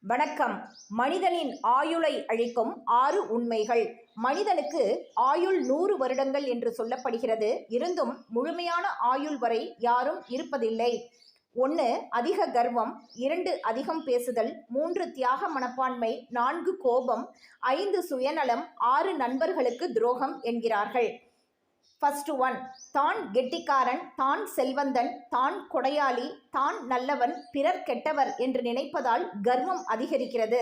வணக்கம். மனிதனின் ஆயுளை அழிக்கும் 6 உண்மைகள். மனிதனுக்கு ஆயுள் 100 வருடங்கள் என்று சொல்லப்படுகிறது. இருந்தும் முழுமையான ஆயுள் வரை யாரும் இருப்பதில்லை. 1. அதிக கர்வம். 2. அதிகம் பேசுதல். 3. தியாக மனப்பான்மை. 4. கோபம். 5. சுயநலம். 6. நண்பர்களுக்கு துரோகம் என்கிறார்கள். ஃபர்ஸ்ட் ஒன், தான் கெட்டிக்காரன், தான் செல்வந்தன், தான் கொடையாளி, தான் நல்லவன், பிறர் கெட்டவர் என்று நினைப்பதால் கர்வம் அதிகரிக்கிறது.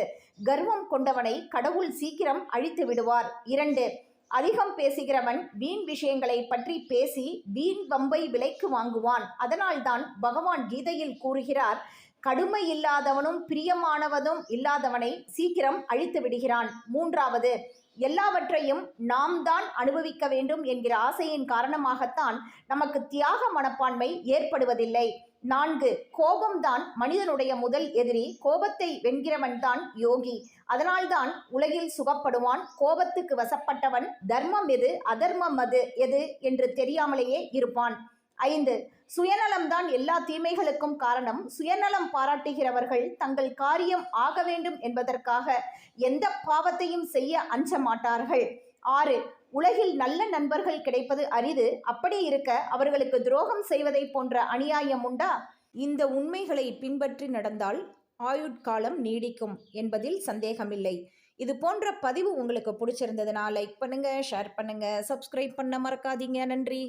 கர்வம் கொண்டவனை கடவுள் சீக்கிரம் அழித்து விடுவார். 2. அதிகம் பேசுகிறவன் வீண் விஷயங்களை பற்றி பேசி வீண் வம்பை விலைக்கு வாங்குவான். அதனால்தான் பகவான் கீதையில் கூறுகிறார், கடுமை இல்லாதவனும் பிரியமானவனும் இல்லாதவனை சீக்கிரம் அழித்து விடுகிறான். 3. எல்லாவற்றையும் நாம் தான் அனுபவிக்க வேண்டும் என்கிற ஆசையின் காரணமாகத்தான் நமக்கு தியாக மனப்பான்மை ஏற்படுவதில்லை. 4. கோபம்தான் மனிதனுடைய முதல் எதிரி. கோபத்தை வென்கிறவன் தான் யோகி. அதனால்தான் உலகில் சுகப்படுவான். கோபத்துக்கு வசப்பட்டவன் தர்மம் எது அதர்மம் எது என்று தெரியாமலேயே இருப்பான். 5. சுயநலம்தான் எல்லா தீமைகளுக்கும் காரணம். சுயநலம் பாராட்டுகிறவர்கள் தங்கள் காரியம் ஆக வேண்டும் என்பதற்காக எந்த பாவத்தையும் செய்ய அஞ்ச மாட்டார்கள். 6. உலகில் நல்ல நண்பர்கள் கிடைப்பது அரிது. அப்படி இருக்க அவர்களுக்கு துரோகம் செய்வதை போன்ற அநியாயம் உண்டா? இந்த உண்மைகளை பின்பற்றி நடந்தால் ஆயுட்காலம் நீடிக்கும் என்பதில் சந்தேகமில்லை. இது போன்ற பதிவு உங்களுக்கு பிடிச்சிருந்ததுன்னா லைக் பண்ணுங்க, ஷேர் பண்ணுங்க, சப்ஸ்கிரைப் பண்ண மறக்காதீங்க. நன்றி.